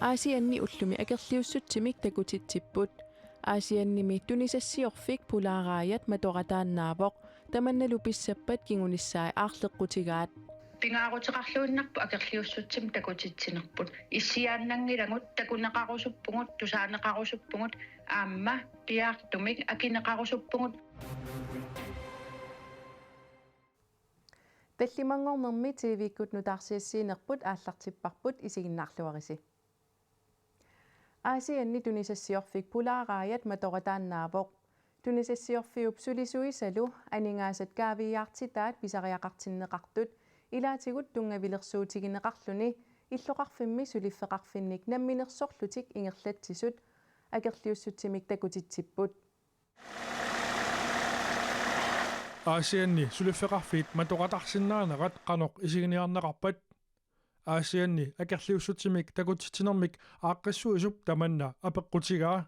Aasianni ullumi akerliussutsimik takutitsipput Aasiannimi tunisassiorfik pulaaraayat matoqataannaapoq tamannalu pissappat kingunissaai aarleqqutigaat Pingaarutiqarluunnarpu akerliussutsim takutitsinerput issiaannangilangut takuneqarusuppungut tusaaneqarusuppungut aamma piaartumik akineqarusuppungut Tallimangornermi TV-kkut nutaarsiassiinerput aallartipparput isiginnaarluarisi Aasianni tunisassiorfik pulaaraayat matoqataannaapoq tunisassiorfiup sulisuisalu aningaasat kaaviyaartitaat pisariaqartinneqartut ilaatigut tungavilersuutigineqarluni иллоqarfimmi suliffeqarfinnik namminersorlutik ingerlatsisut akerliussutsimik takutitsipput Aasianni suliffeqarfiit matoqatarsinnaanerat qanoq isiginiarneqarpat Aasianni akerliussutsimik takutitsinermik aaqqissuisup tamanna apeqqutigaa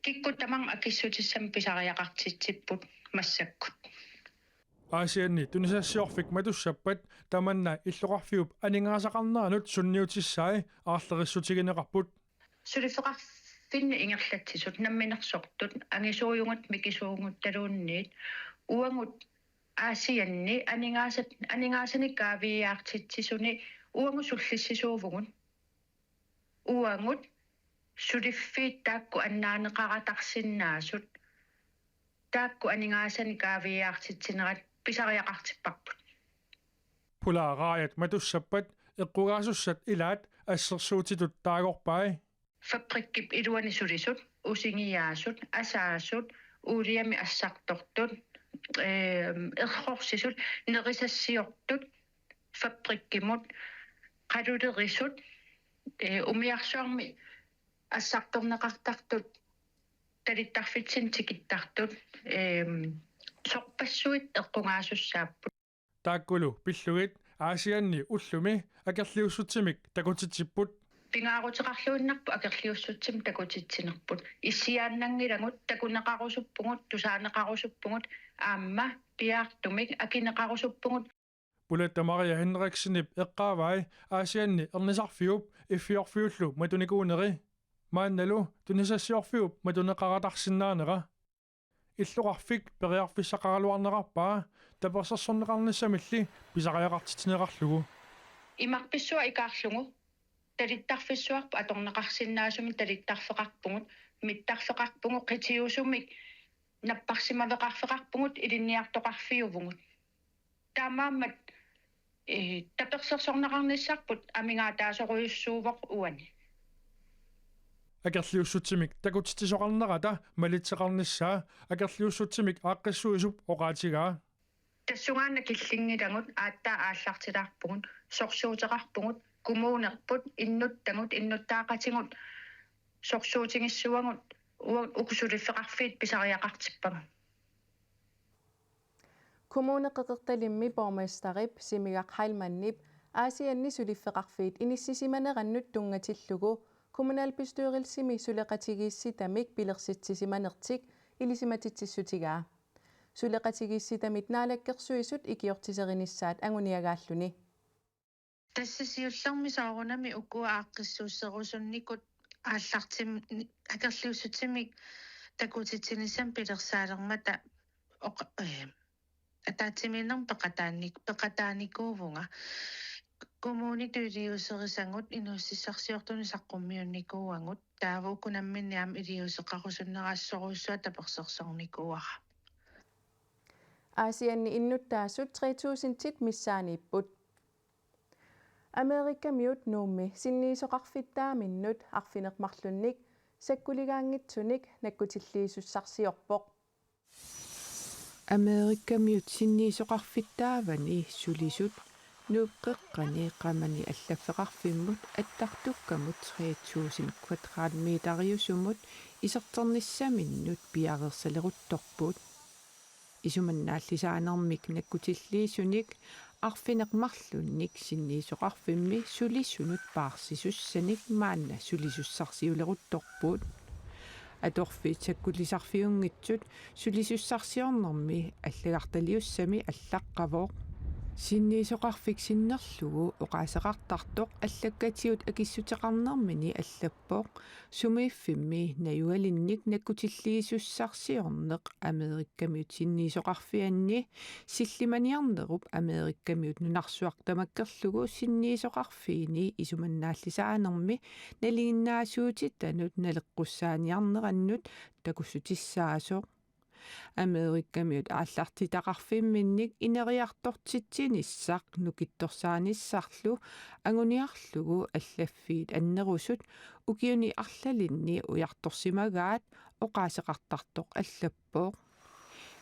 kikkutamang akissutissam pisariaqartitsipput massakkut Aasianni tunisassiorfik matussappat tamanna illoqarfiup aningaasaqarnaanut sunniutissaai aarlerissutigineqarput suliffeqarfinni ingerlatsisut namminersortut angisuujungut mikisuungut taluunniit uangut Aasianni aningaasani kaaviyaartitsisuni uangu sullissisuuvugun uangut suliffiit taakku annaaneqaratarsinnaasut taakku aningaasani kaaviyaartitsinerat pisariaqartipparput pulaaraayat matussappat eqqugaasusat ilaat assersuutitut taagorpai fabrikkip iluani sulisut usingiyaasut asaasut uuliami assartortut errorsisut nerisassiortut fabrikkimut qalulerisut umiarsuarmi assartorneqartartut talittarfitsin tikittartut sorpassuit eqqungaasussaapпут taakkulu pillugit Aasianni ullumi akerliussutsimik takutitsipput pingaarutiqarluunnarpu akerliussutsim takutitsinerput issiaannangilangut takuneqarusuppungut tusaaneqarusuppungut aamma piaartumik akineqarusuppungut Puletta Maria Henriksenip eqqaavai Aasianni ernisarfiup iffiorfiullu matunikuuneri maannalu tunisassiorfiup matuneqaratarsinnaanera illoqarfik periarfissaqaraluarneqarpaa tapersersorneqarnissamilli pisariaqartitineqarlugu imaqpissua ikaarlungu talittarfissuarpu atorneqarsinnaasumi talittarfeqarpungut mittarfeqarpungu qitiusumik napparsimaveqarfeqarpungut ilinniartoqarfiuvungut taamaammat tapersersorneqarnissarput amingaa taasoruyussuuvoq uani akerliussutsimik takutitisoqarnerata malitseqarnissaa akerliussutsimik aaqqissuisup oqaatigaa tassungaanna killingilangut aattaa aallartilaarpungut sorsuuteqarpungut kumuunerput innuttagut innuttaaqatingut sorsuutingissuangut ukusuliffeqarfiit pisariaqartippaga Kommuneqeqertalimmi borgmesterip Simigaq Heilmannip Aasianni suliffeqarfiit inississimanerannut tungatillugu kommunalbestyrelsimi suleqatigiissitamik pilersitsisimanertik ilisimatitsissutigaa suleqatigiissitamit naalakkersuisut ikiortiserinissaat anguniagaalluni тассасиуллэрми саорунами уккуа ааққиссуussерусунникут ааллартим акерлиуссутимик такутитсинissam пилерсаалермата атаатсиминнерм пеқатааникуувнга коммунитилиусерисангут инуссиссарсиортуни саққуммиунникууангут таавукунамминниам илиусеқарусуннераассоруссуа таперсерсорникууара Aasianni innuttaasut 3000 tit missaaniipput Amerikamiut nuummi sinniisoqarfittaaminnut arfinermarlunnik sakkuligaangitsunik nakkutilliisussarsiorpoq Amerikamiut sinniisoqarfittaavani sulisut nuuqqeqqani qamani allafeqarfimmut attartukkamut 3000 kvadratmeteriusumut iserternissaminnut piareersaleruttorput isumannaallisaanermik nakkutilliisunik arfineqmarlunnik sinniisoqarfimmi sulissunut paarsisussanik maanna sulisussarsiuleruttorput atorfiit sakkulisarfiunngitsut sulisussarsiornermi allagartaliussami allaqqavoq Sinniisoqarfik sinnerlugu oqaasaqartartoq allakкатиут акиссутеқарнэрмини аллаппоқ сумииффимми наюалинник наккутиллиисуссарсиорнеқ америккамиут синниисоқарфианни силлиманиарнеруп америккамиут нунарсуартамаккерлугу синниисоқарфиини исуманнааллисаанерми налигиннаасуутит танут налеққуссааниарнераннут такуссутиссаасоқ америккамиут ааллартитақарфимминник инериартортитсиниссақ нукитторсааниссарлу агуниарлугу аллаффиит аннерусут укиуни арлалинни уярторсимагаат оqaасеқартартоқ аллаппоқ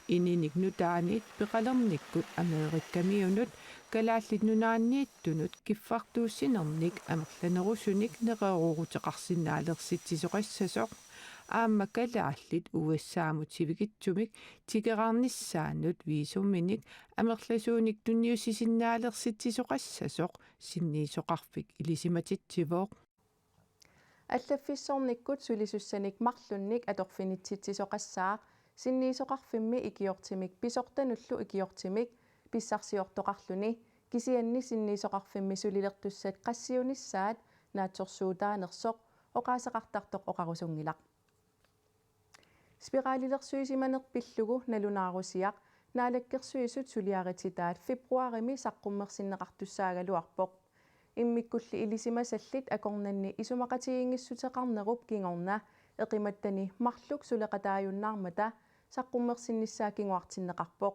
ининик нутаанит пеқалерниккут америккамиунут калааллит нунааннииттунут киффартууссинерник амерланерусуник неқерурутеқарсинаалерситсисоқассасоқ аама калааллит уассаамут сивигитсумик тигеқарниссаанут виисумминик амерласууник тунниуссисиннаалерситсисоқассасоқ синниисоқарфик илисиматитсивоқ аллаффиссорниккут сулисуссаник марлунник аторфинитситсисоқассаа синниисоқарфимми икиортимик писортануллу икиортимик писсарсиортоқарлуни кисианни синниисоқарфимми сулилертуссат qassiunissaat наатсорсуутаанерсоқ оqaасеқартартоқ оқарусунгилақ спиралилерсуисиманерпиллугу налунаарусиақ наалаккерсуисут сулиарититаат фебруарими саққуммерсиннеқартуссаагалуарпоқ иммиккулли илисимасаллит акорнанни исумақатигингиссутеқарнеруп кингорна эқиматтани марлук сулеқатааюннаармата саққуммерсиннissaа кингуартиннеқарпоқ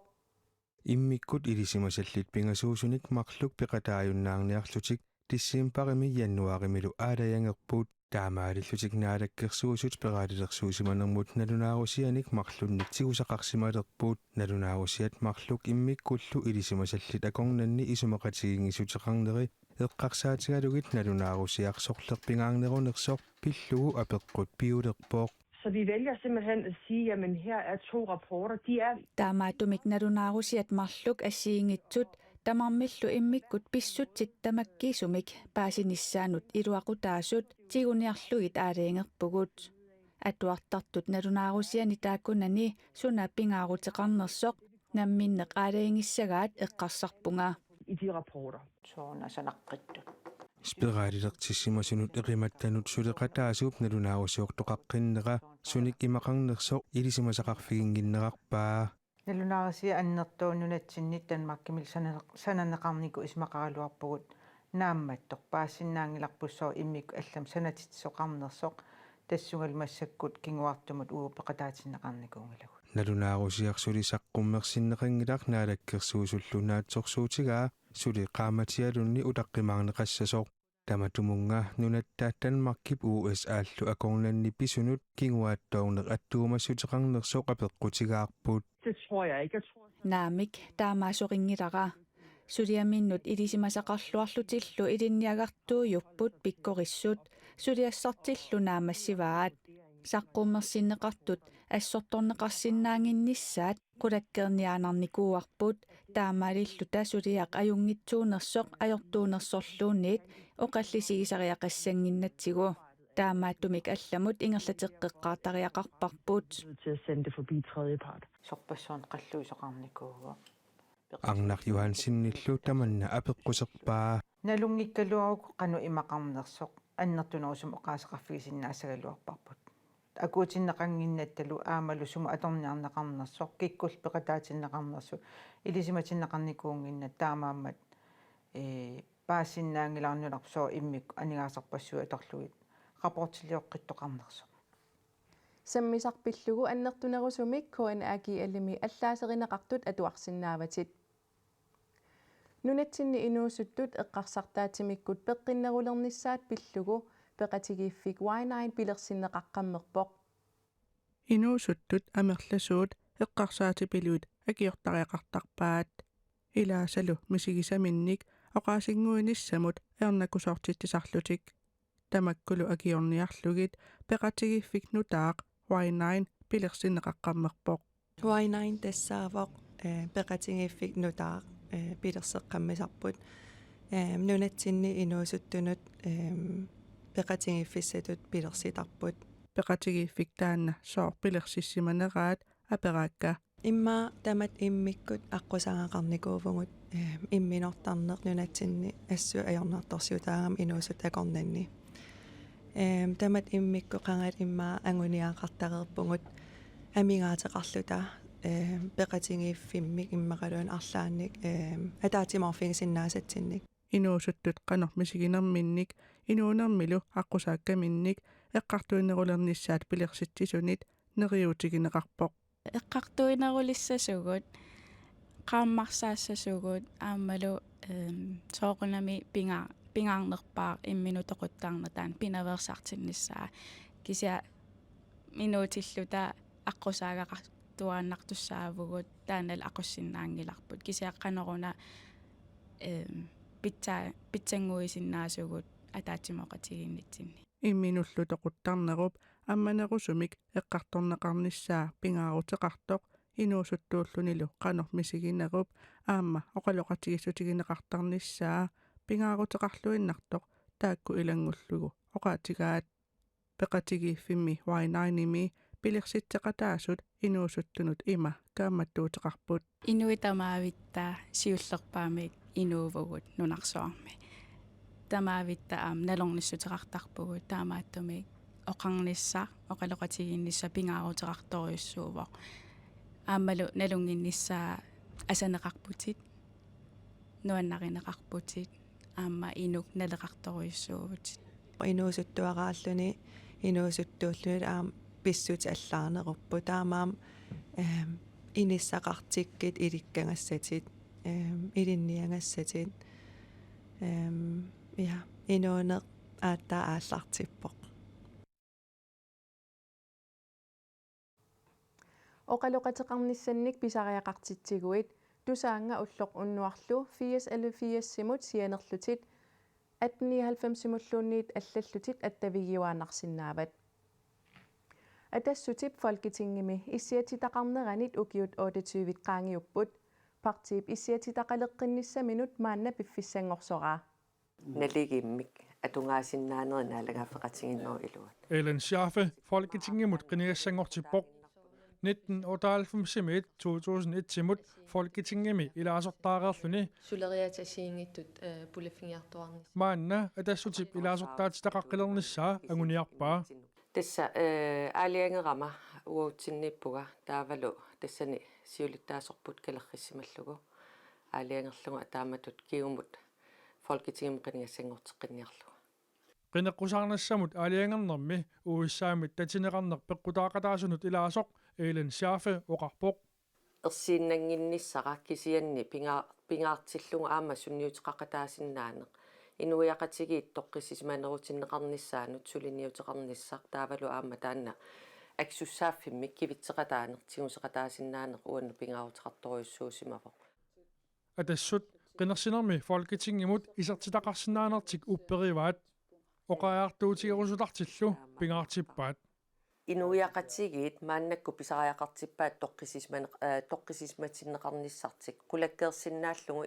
иммиккут илисимасаллит пингасуусуник марлук пеқатааюннаарниарлутик тиссиимпарими яннуаримилу аалаянгерпуут таамаалиллутик наалаккерсуусут пеқаалилерсуусиманермут налунаарусианик марлунник тигусақарсималерпуут налунаарусиат марлук иммиккуллу илисимасаллит акорнанни исумақатигингиссутеқарнери эққарсаатигалугит налунаарусиарсорлерпингааннерунерсоқ пиллугу апеққут пиулерпоқ. Så vi vælger simpelthen at sige, jamen her er 2 rapporter, de er... Taamaatumik narunaarusiat marluk asiingitsut tamarmillu immikkut pissutsit tamakkiisumik paasinissaanut iluaqutaasut tiguniarlugit aaliingerpugut atuartartut narunaarusiani taakkunani suna pingaaruteqarnersoq namminneq aaliingissagaat eqqarsarpunga I de rapporter. соона санаққиттут спиралилертиссимасунут эқиматтанут сулеқатаасууп налунаарусиортоқаққиннера суник имақарнерсоқ илисимасақарфигингиннерарпаа налунаарсиа аннертууннунатсиннит танмаркимил сананеқарнику исмақаралуарпугут наамматтоқ паассиннаангиларпуссоо иммик аллам санатитсоқарнерсоқ тассунгалмассаккут кингуартумут ууппеқатаатиннеқарникуунгилагу налунаарусиарсули саққуммерсиннеқингилар наалаккерсуусуллунаатсорсуутигаа сули qaamatialunni utaqqimaarneqassasooq tamatumunnga nunattaattan markip US aallu akornanni pisunut kinguaattoorneq attuumassutiqarnersoq apeqqutigaarput. Det tror jeg ikke. naamik taamaasoqingilara suliaminnut ilisimasaqarluarlutillu ilinniagartuujupput pikkorissut suliassartillu naamassivaat saqqummersinneqartut assortorneqarsinnaanginnissaat qulakkerniaanarnikuuarput taamaalilluta suliaq ajungitsuunersoq ajortuunersorluunniit oqallisigisariaqassanginnatsigu taamaatumik allamut ingerlateqqeqqaartariaqarparput Til at sende det forbi tredje part. сорпассуун қаллуисоқарникууга Arnar Johansinnillu tamanna apeqquserpaa налунгиккалуарук қану имақарнерсоқ аннертунерусум оqaасеқарфигисиннаасагалуарпарпут акуутиннеқангиннатталу аамалу сума аторниарнеқарнерсоқ киккул пеқатаатиннеқарнерсу илисиматиннеқарникуунгинна таамааммат паассиннаангилаарнуларпсоо иммик анигаасарпассуа аторлугит рапортилиоққиттоқарнерсоқ саммисарпиллугу аннертунерусумик KNAG аллими аллаасеринеқартут атуарсиннааватит нунатсинни инуусуттут эққарсартаатимиккут пеққиннерулернissaат пиллугу пеқатигииффик Y9 пилерсиннеқаққаммерпоқ инуусуттут амерласуут эққарсаатипилуит акиортариақартарпаат илаасалу мисигисаминник оqaасингуинissамут ернакусоортитсарлутик тамаккулу акиорниарлугит пеқатигииффик нутаақ Y9 пилерсиннеқаққаммерпоқ Y9 тассаавоқ пеқатигииффик нутаақ пилерсеққаммисарпут нунатсинни инуусуттунут пеқатигииффиссатут пилерситарпут пеқатигииффик таанна соор пилерсиссиманераат апераакка имма тамат иммиккут аққусаагақарникуувгут имминортарнеқ нунатсинни ассу аёрнаарторсиутаагам инуусут акорнанни тамат иммикку қангат иммаа ангуниаақартареерпугут амигаатеқарлута пеқатингииффиммик иммақалуан арлаанник атаатиморфигисиннаасатсинник инуусуттут qanor misiginerminnik inuunermilu аққусааккаминник эққартуинерулерниссаат пилерситсисунит нериутигинеқарпоқ эққартуинерулиссасугут qaammarsaassasugut aammalu sooqunami pingaarnerpaa imminutоқуттаарнатаан пинаверсартиннissaa кися минутиллута аққусаагақартуааннартуссаавгут таанал ақуссиннаангиларпут кисиаққанеруна питсангуисиннаасугут атаатимоқатигиннитсинни имминуллутоқуттарнеруп амманерусумик эққарторнеқарнissaa пингаарутеқартоқ инуусуттууллунилу qanor misigинеруп аама оқалоқатигиссутигинеқартарнissaa пингаарутеқарлуиннартоқ таакку илангуллугу оқаатигаат пеқатигииффимми y9ими пилерситсеқатаасут инуусуттунут има кааматтуутеқарпут инуитамаавитта сиуллерпаамик инуувгут нунарсуарми тамаавитта аам налорниссутеқартарпугут таамааттумик оқарнisса оқалоқатигиннисса пингаарутеқарторюссуувоқ аамалу налунгиннissaa асанеқарпутит нуаннаринеқарпутит аама инук налеқарторюссуувут инуусуттуарааллуни инуусуттууллуни аам писсут аллаарнеруппу таамаам иниссақартиккит иликкангассатит илинниангассатит я инуунеқ ааттаа ааллартиппоқ оқалоқатеқарниссанник писариақартитсигуит тусаанга уллоқ уннуарлу 80 сианерлутит 1890-симуллуунниит аллаллутит аттавигиуаанарсинаават атассутип folketingimi иссиатитақарнеранит укиут 28 qaangiupпут партиип иссиатитақалеққиннissaminut маанна пиффиссангорсораа налигиммик атунгаасиннаанерина алагаафеқатигиннеру илуат Ellen Schaffe folketingemut qiniassangortippoq 1998-2001 folketingemi ilaasortaareerluni сулериатасиингиттут пулаффингиартуарнис маанна атассутип илааsortaatitaqaqqilernissaa anguniarpaa тасса аалиангерама уутсинниппуга таавалу тассани сиулиттаасорпут калерриссималлугу аалиангерлугу атааматут киумут folketingem qiniassangorteqqinnniarlugu qinеққусаарнассамут аалиангернэрми уиссаамит татинеқарнер пеққутаақатаасунут илаасоқ Ellen Schaffe оқарпоқ ерсииннангиннissara кисианни пингаартиллугу аама сунниутеқақатаасиннаанеқ инуиақатигиит тоққисисманерутиннеқарнissaанут сулиниутеқарниссақ таавалу аама таанна аксуссааффиммик кивитсеқатаанеқ тигусеқатаасиннаанеқ уанну пингаарутеқарторюссуусимавоқ атассут qinерсинерми folketingimut исертитақарсинаанертик уппериваат оқаартуутигерусулартиллу пингаартиппаат инуиақатигиит мааннакку писариақартиппаат тоққисисматиннеқарниссартик қулаккерсиннааллугу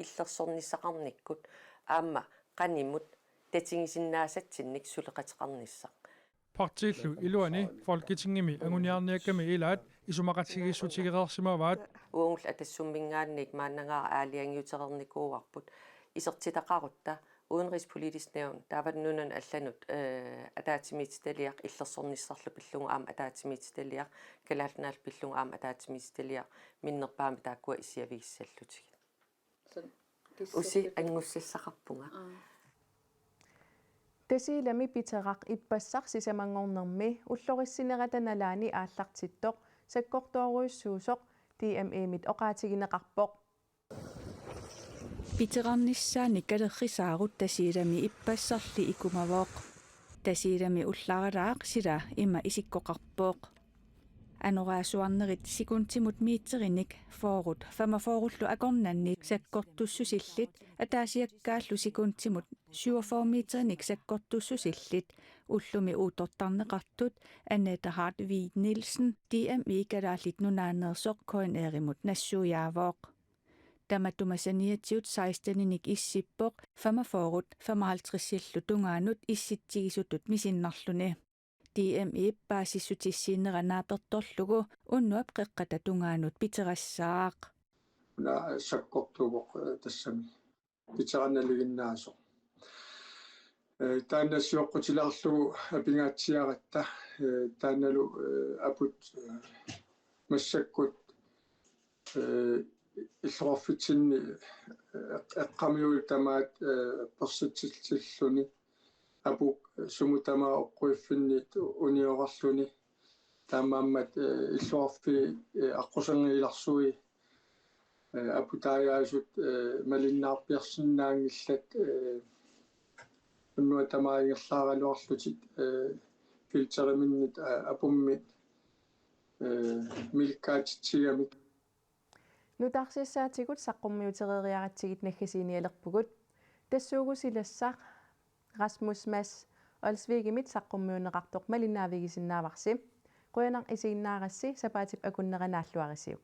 иллерсорниссақарниккут аама qaнимут татингисиннаасатсинник сулеқатеқарниссақ партииллу илуани folketingimi anguniarniakkami ilaat исумақатигиссутигереерсимаваат уungul атассуммингаанник мааннагаа аалиангиутерерникууарпут исертитақарутта udenrigspolitisk nævn der var nunnan allanut ataatimiitstaliaq иллерсорниссарлу пиллугу аама атаатимиитсталиақ калаалнаал пиллугу аама атаатимиитсталиақ миннерпаами тааккуа исиавигиссаллутиг уси ангуссассақарпунга тасилами питерақ иппассар сисамангорнерми уллориссинератаналаани ааллартиттоқ саккортооруйуссуусоқ DMA-мит оқаатигинеқарпоқ питеқарнissaани калеррисаарут тасилами иппассарли икумавооқ тасилами улларараақ сила има исиккоқарпооқ анораасуарнерит секунтимут миитсериник фоорут фамафооруллу акорнанни саккортуссусиллит атаасиаккааллу секунтимут 47 миитерник саккортуссусиллит уллуми уутортарнеқартут Annette Hart Hviid Nielsen DMI калааллит нунаанерсоқ коинеримут нассуяавооқ таматумасаниатсиут 16-ник иссиппоқ фамафоорут 55-силлу тунгаанут исситсигисутут мисиннарлуни DMI паасиссутиссиинеранааперторлугу уннуап қеққата тунгаанут питерассаақ на саккортугоқ тассами питеранналигиннаасо тааннассиоққутиларлугу апингаатсиаратта таанналу апут массаккут иллорфитсинни эққамиул тамаат перситсиллуни апу сумутамаа оққуиффиннит униорарлуни таамааммат иллорфи аққусангиларсуи апутаяасут малиннаарпиарсинаангиллат уннуа тамааингерлааралуарлутит филтериминнит апумми милкаатитсигамик нутарсиссаатигут саққуммиутерериаратсигит наггасиниалерпугут тассуугусилассақ Rasmus Mads Olsvigimit саққуммиунеқартоқ малиннаавигисиннааварси қуянақ исигиннаарасси сапаатип акуннеранааллуарисиук